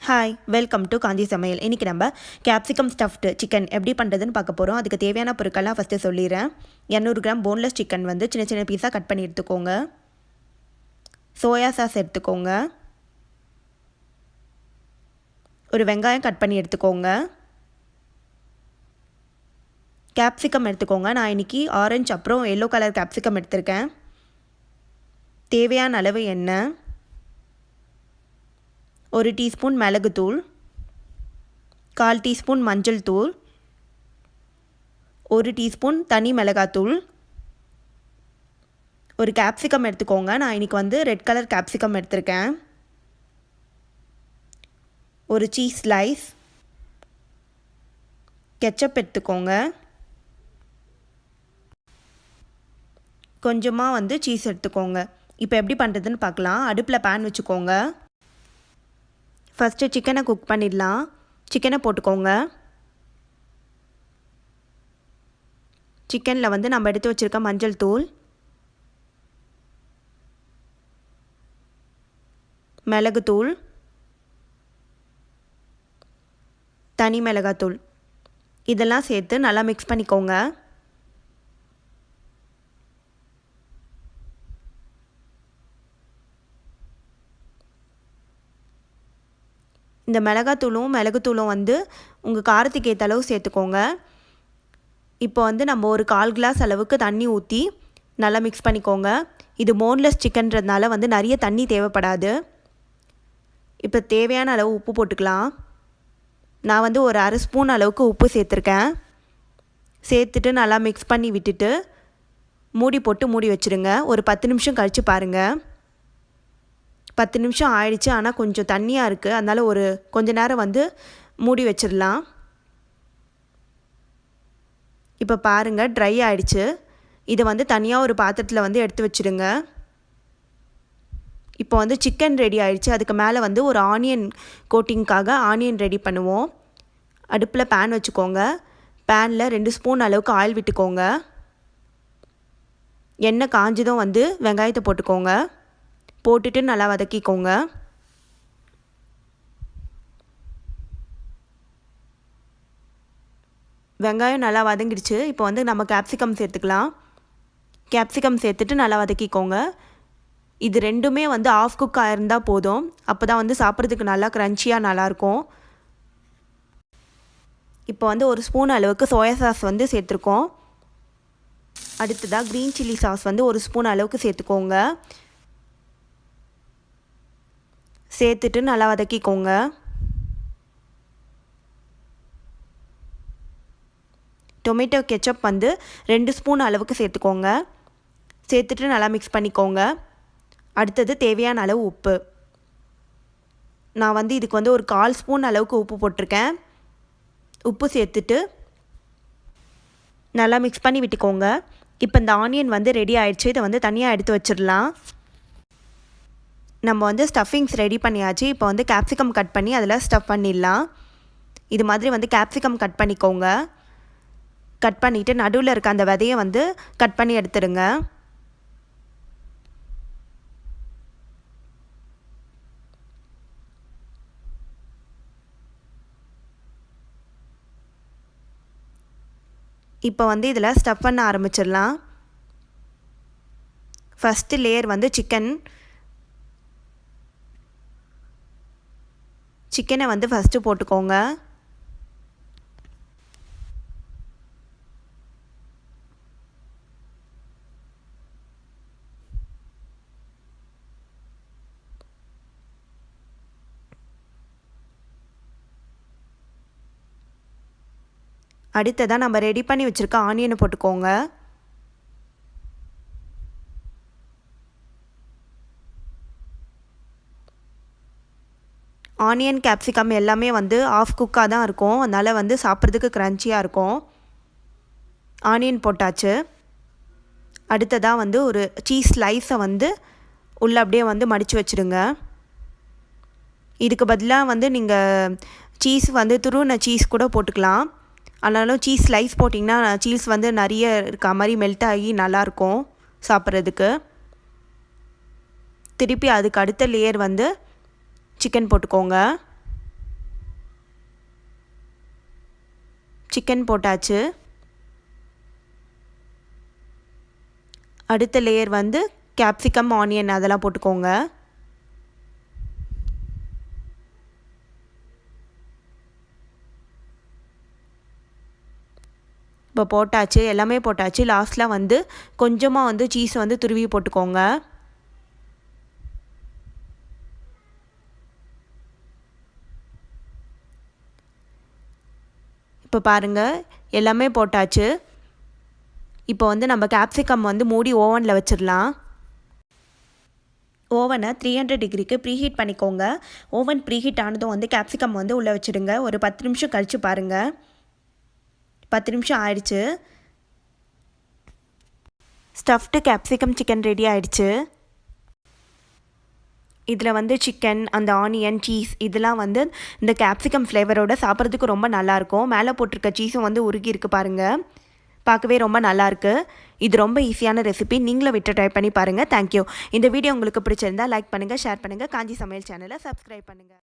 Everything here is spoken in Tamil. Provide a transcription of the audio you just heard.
ஹாய், வெல்கம் டு காஞ்சி சமையல். இன்றைக்கி நம்ம கேப்சிகம் ஸ்டஃப்டு சிக்கன் எப்படி பண்ணுறதுன்னு பார்க்க போகிறோம். அதுக்கு தேவையான பொருட்கள்லாம் ஃபஸ்ட்டு சொல்லிடுறேன். 200 கிராம் போன்லெஸ் சிக்கன் வந்து சின்ன சின்ன பீஸாக கட் பண்ணி எடுத்துக்கோங்க. சோயா சாஸ் எடுத்துக்கோங்க. ஒரு வெங்காயம் கட் பண்ணி எடுத்துக்கோங்க. கேப்சிகம் எடுத்துக்கோங்க. நான் இன்றைக்கி ஆரஞ்சு அப்புறம் எல்லோ கலர் கேப்சிகம் எடுத்திருக்கேன். தேவையான அளவு எண்ணெய், 1 டீஸ்பூன் மிளகுத்தூள், 1/4 டீஸ்பூன் மஞ்சள் தூள், 1 டீஸ்பூன் தனி மிளகாத்தூள், ஒரு கேப்சிகம் எடுத்துக்கோங்க. நான் இன்றைக்கி வந்து ரெட் கலர் கேப்சிகம் எடுத்திருக்கேன். ஒரு சீஸ் ஸ்லைஸ், கெச்சப் எடுத்துக்கோங்க. கொஞ்சமாக வந்து சீஸ் எடுத்துக்கோங்க. இப்போ எப்படி பண்ணுறதுன்னு பார்க்கலாம். அடுப்பில் பேன் வச்சுக்கோங்க. ஃபஸ்ட்டு சிக்கனை குக் பண்ணிடலாம். சிக்கனை போட்டுக்கோங்க. சிக்கனில் வந்து நம்ம எடுத்து வச்சுருக்க மஞ்சள் தூள், மிளகுத்தூள், தனி மிளகாத்தூள் இதெல்லாம் சேர்த்து நல்லா மிக்ஸ் பண்ணிக்கோங்க. இந்த மிளகுத்தூளும் வந்து உங்கள் காரத்துக்கு ஏற்ற அளவு சேர்த்துக்கோங்க. இப்போ வந்து நம்ம ஒரு 1/4 கிளாஸ் அளவுக்கு தண்ணி ஊற்றி நல்லா மிக்ஸ் பண்ணிக்கோங்க. இது போன்லெஸ் சிக்கன்றதுனால வந்து நிறைய தண்ணி தேவைப்படாது. இப்போ தேவையான அளவு உப்பு போட்டுக்கலாம். நான் வந்து ஒரு 1/2 ஸ்பூன் அளவுக்கு உப்பு சேர்த்துருக்கேன். சேர்த்துட்டு நல்லா மிக்ஸ் பண்ணி விட்டுட்டு மூடி போட்டு மூடி வச்சுருங்க. ஒரு 10 நிமிஷம் கழித்து பாருங்கள். 10 நிமிஷம் ஆயிடுச்சு. ஆனால் கொஞ்சம் தண்ணியாக இருக்குது. அதனால் ஒரு கொஞ்ச நேரம் வந்து மூடி வச்சிடலாம். இப்போ பாருங்கள், ட்ரை ஆகிடுச்சு. இதை வந்து தனியாக ஒரு பாத்திரத்தில் வந்து எடுத்து வச்சுடுங்க. இப்போ வந்து சிக்கன் ரெடி ஆகிடுச்சு. அதுக்கு மேலே வந்து ஒரு ஆனியன் கோட்டிங்காக ஆனியன் ரெடி பண்ணுவோம். அடுப்பில் பேன் வச்சுக்கோங்க. பேனில் 2 ஸ்பூன் அளவுக்கு ஆயில் விட்டுக்கோங்க. எண்ணெய் காஞ்சதும் வந்து வெங்காயத்தை போட்டுக்கோங்க. போட்டுட்டு நல்லா வதக்கிக்கோங்க. வெங்காயம் நல்லா வதங்கிடுச்சு. இப்போ வந்து நம்ம கேப்சிகம் சேர்த்துக்கலாம். கேப்சிகம் சேர்த்துட்டு நல்லா வதக்கிக்கோங்க. இது ரெண்டுமே வந்து ஆஃப் குக் ஆயிருந்தால் போதும். அப்போ தான் வந்து சாப்பிட்றதுக்கு நல்லா க்ரன்ச்சியாக நல்லாயிருக்கும். இப்போ வந்து 1 ஸ்பூன் அளவுக்கு சோயா சாஸ் வந்து சேர்த்துருக்கோம். அடுத்ததாக க்ரீன் சில்லி சாஸ் வந்து 1 ஸ்பூன் அளவுக்கு சேர்த்துக்கோங்க. சேர்த்துட்டு நல்லா வதக்கிக்கோங்க. டொமேட்டோ கெச்சப் வந்து 2 ஸ்பூன் அளவுக்கு சேர்த்துக்கோங்க. சேர்த்துட்டு நல்லா மிக்ஸ் பண்ணிக்கோங்க. அடுத்தது தேவையான அளவு உப்பு. நான் வந்து இதுக்கு வந்து ஒரு 1/4 ஸ்பூன் அளவுக்கு உப்பு போட்டிருக்கேன். உப்பு சேர்த்துட்டு நல்லா மிக்ஸ் பண்ணி விட்டுக்கோங்க. இப்போ இந்த ஆனியன் வந்து ரெடி ஆயிடுச்சு. இதை வந்து தனியாக எடுத்து வச்சிடலாம். நம்ம வந்து ஸ்டஃபிங்ஸ் ரெடி பண்ணியாச்சு. இப்போ வந்து கேப்சிகம் கட் பண்ணி அதில் ஸ்டஃப் பண்ணிடலாம். இது மாதிரி வந்து கேப்சிகம் கட் பண்ணிக்கோங்க. கட் பண்ணிவிட்டு நடுவில் இருக்க அந்த விதையை வந்து கட் பண்ணி எடுத்துடுங்க. இப்போ வந்து இதில் ஸ்டஃப் பண்ண ஆரம்பிச்சிடலாம். ஃபஸ்ட்டு லேயர் வந்து சிக்கனை வந்து ஃபஸ்ட்டு போட்டுக்கோங்க. அடுத்ததாக நம்ம ரெடி பண்ணி வச்சுருக்க ஆனியனை போட்டுக்கோங்க. ஆனியன் கேப்சிகம் எல்லாமே வந்து ஆஃப் குக்காக தான் இருக்கும். அதனால் வந்து சாப்பிட்றதுக்கு க்ரன்ச்சியாக இருக்கும். ஆனியன் போட்டாச்சு. அடுத்ததாக வந்து ஒரு சீஸ் ஸ்லைஸை வந்து உள்ளே அப்படியே வந்து மடித்து வச்சுடுங்க. இதுக்கு பதிலாக வந்து நீங்கள் சீஸ் வந்து துருவின சீஸ் கூட போட்டுக்கலாம். ஆனாலும் சீஸ் ஸ்லைஸ் போட்டிங்கன்னா சீஸ் வந்து நிறைய இருக்க மாதிரி மெல்ட் ஆகி நல்லாயிருக்கும் சாப்பிட்றதுக்கு. திருப்பி அதுக்கு அடுத்த லேயர் வந்து சிக்கன் போட்டுக்கோங்க. சிக்கன் போட்டாச்சு. அடுத்த லேயர் வந்து கேப்சிகம், ஆனியன் அதெல்லாம் போட்டுக்கோங்க. இப்போ போட்டாச்சு, எல்லாமே போட்டாச்சு. லாஸ்ட்டில் வந்து கொஞ்சமாக வந்து சீஸ் வந்து துருவி போட்டுக்கோங்க. இப்போ பாருங்கள், எல்லாமே போட்டாச்சு. இப்போ வந்து நம்ம கேப்சிகம் வந்து மூடி ஓவனில் வச்சிடலாம். ஓவனை 300 டிகிரிக்கு ப்ரீஹீட் பண்ணிக்கோங்க. ஓவன் ப்ரீஹீட் ஆனதும் வந்து கேப்சிகம் வந்து உள்ளே வச்சுடுங்க. ஒரு 10 நிமிஷம் கழித்து பாருங்கள். 10 நிமிஷம் ஆயிடுச்சு. ஸ்டஃப்டு கேப்சிகம் சிக்கன் ரெடி ஆயிடுச்சு. இதில் வந்து சிக்கன், அந்த ஆனியன், சீஸ் இதெல்லாம் வந்து இந்த கேப்சிகம் ஃப்ளேவரோடு சாப்பிட்றதுக்கு ரொம்ப நல்லாயிருக்கும். மேலே போட்டிருக்க சீஸும் வந்து உருகி இருக்குது பாருங்கள். பார்க்கவே ரொம்ப நல்லாயிருக்கு. இது ரொம்ப ஈஸியான ரெசிபி. நீங்களும் விட்டு ட்ரை பண்ணி பாருங்கள். தேங்க்யூ. இந்த வீடியோ உங்களுக்கு பிடிச்சிருந்தா லைக் பண்ணுங்கள், ஷேர் பண்ணுங்கள். காஞ்சி சமையல் சேனலை சப்ஸ்கிரைப் பண்ணுங்கள்.